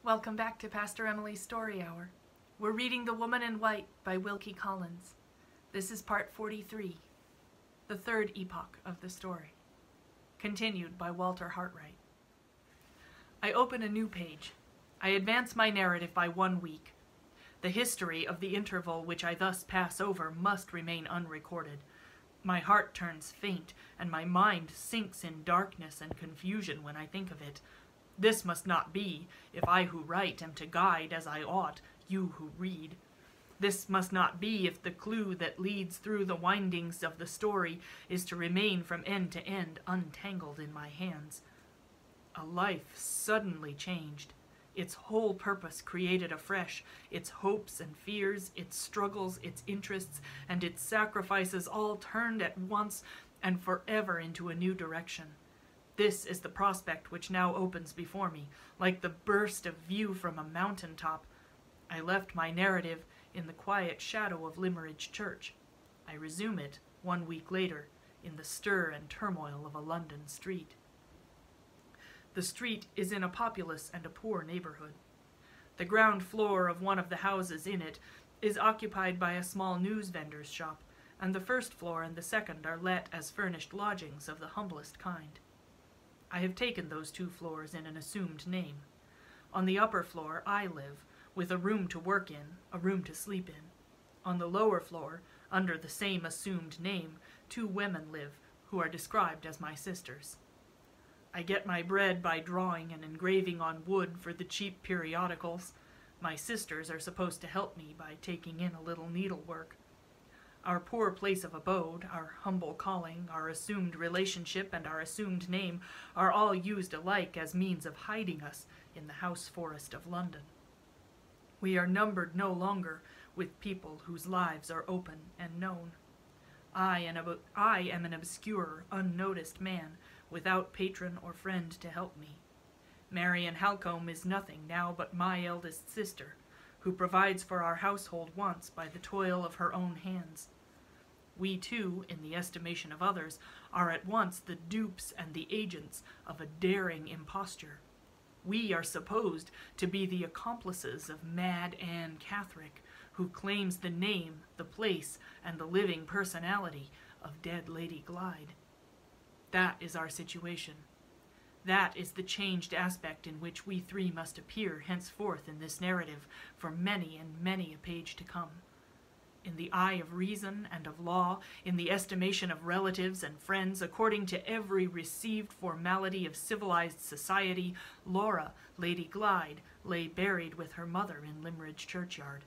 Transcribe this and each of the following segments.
Welcome back to Pastor Emilie's Story Hour. We're reading The Woman in White by Wilkie Collins. This is part 43, the third epoch of the story, continued by Walter Heartwright. I open a new page. I advance my narrative by 1 week. The history of the interval which I thus pass over must remain unrecorded. My heart turns faint, and my mind sinks in darkness and confusion when I think of it. This must not be, if I who write am to guide as I ought you who read. This must not be if the clue that leads through the windings of the story is to remain from end to end untangled in my hands. A life suddenly changed, its whole purpose created afresh, its hopes and fears, its struggles, its interests, and its sacrifices all turned at once and forever into a new direction. This is the prospect which now opens before me, like the burst of view from a mountain-top. I left my narrative in the quiet shadow of Limmeridge Church. I resume it 1 week later, in the stir and turmoil of a London street. The street is in a populous and a poor neighborhood. The ground floor of one of the houses in it is occupied by a small news vendor's shop, and the first floor and the second are let as furnished lodgings of the humblest kind. I have taken those 2 floors in an assumed name. On the upper floor I live, with a room to work in, a room to sleep in. On the lower floor, under the same assumed name, 2 women live, who are described as my sisters. I get my bread by drawing and engraving on wood for the cheap periodicals. My sisters are supposed to help me by taking in a little needlework. Our poor place of abode, our humble calling, our assumed relationship, and our assumed name are all used alike as means of hiding us in the house forest of London. We are numbered no longer with people whose lives are open and known. I am an obscure, unnoticed man, without patron or friend to help me. Marian Halcombe is nothing now but my eldest sister, who provides for our household wants by the toil of her own hands. We too, in the estimation of others, are at once the dupes and the agents of a daring imposture. We are supposed to be the accomplices of Mad Anne Catherick, who claims the name, the place, and the living personality of dead Lady Glyde. That is our situation. That is the changed aspect in which we 3 must appear henceforth in this narrative for many and many a page to come. In the eye of reason and of law, in the estimation of relatives and friends, according to every received formality of civilized society, Laura, Lady Glyde, lay buried with her mother in Limmeridge churchyard.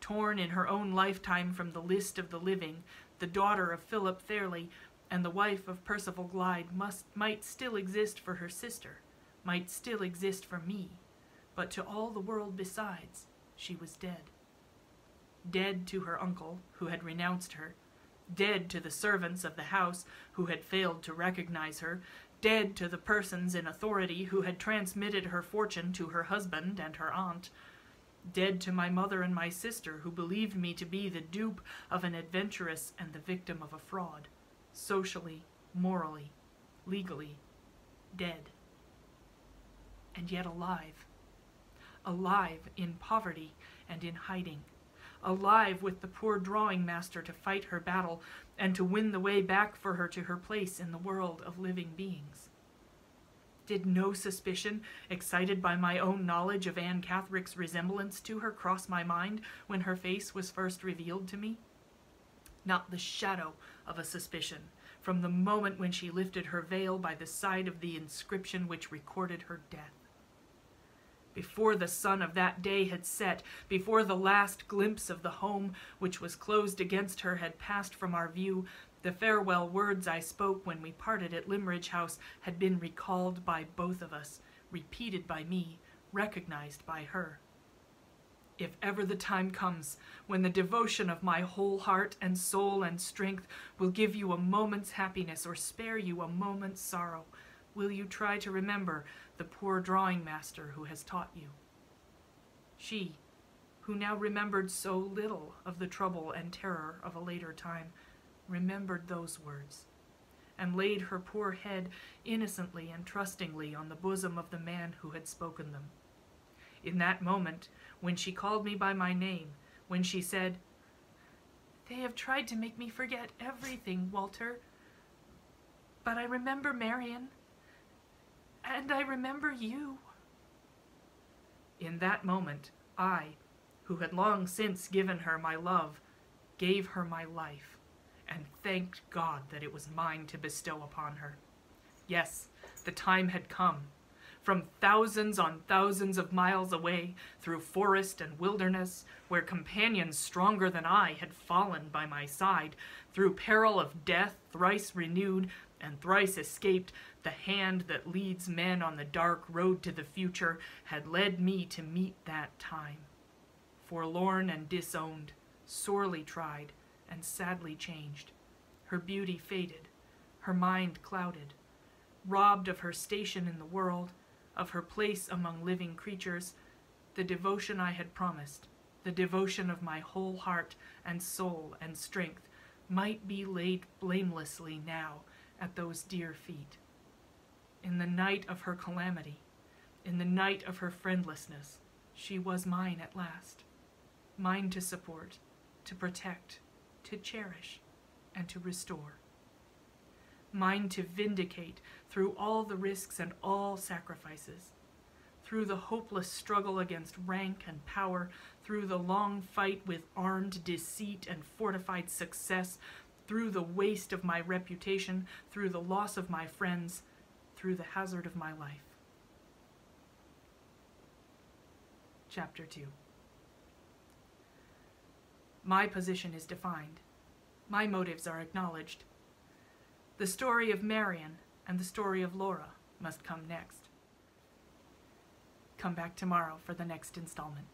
Torn in her own lifetime from the list of the living, the daughter of Philip Fairley and the wife of Percival Glyde might still exist for her sister, might still exist for me, but to all the world besides, she was dead. Dead to her uncle, who had renounced her, dead to the servants of the house, who had failed to recognize her, dead to the persons in authority who had transmitted her fortune to her husband and her aunt, dead to my mother and my sister, who believed me to be the dupe of an adventuress and the victim of a fraud, socially, morally, legally, dead. And yet alive. Alive in poverty and in hiding. Alive with the poor drawing master to fight her battle and to win the way back for her to her place in the world of living beings. Did no suspicion, excited by my own knowledge of Anne Catherick's resemblance to her, cross my mind when her face was first revealed to me? Not the shadow of a suspicion, from the moment when she lifted her veil by the side of the inscription which recorded her death. Before the sun of that day had set, before the last glimpse of the home which was closed against her had passed from our view, the farewell words I spoke when we parted at Limmeridge House had been recalled by both of us, repeated by me, recognized by her. If ever the time comes when the devotion of my whole heart and soul and strength will give you a moment's happiness or spare you a moment's sorrow, will you try to remember the poor drawing master who has taught you? She, who now remembered so little of the trouble and terror of a later time, remembered those words, and laid her poor head innocently and trustingly on the bosom of the man who had spoken them. In that moment, when she called me by my name, when she said, "They have tried to make me forget everything, Walter, but I remember Marion, and I remember you." In that moment, I, who had long since given her my love, gave her my life, and thanked God that it was mine to bestow upon her. Yes, the time had come. From thousands on thousands of miles away, through forest and wilderness, where companions stronger than I had fallen by my side, through peril of death thrice renewed and thrice escaped, the hand that leads men on the dark road to the future had led me to meet that time. Forlorn and disowned, sorely tried, and sadly changed, her beauty faded, her mind clouded, robbed of her station in the world, of her place among living creatures, the devotion I had promised, the devotion of my whole heart and soul and strength, might be laid blamelessly now at those dear feet. In the night of her calamity, in the night of her friendlessness, she was mine at last, mine to support, to protect, to cherish, and to restore. Mine to vindicate through all the risks and all sacrifices, through the hopeless struggle against rank and power, through the long fight with armed deceit and fortified success, through the waste of my reputation, through the loss of my friends, through the hazard of my life. Chapter 2. My position is defined. My motives are acknowledged. The story of Marion and the story of Laura must come next. Come back tomorrow for the next installment.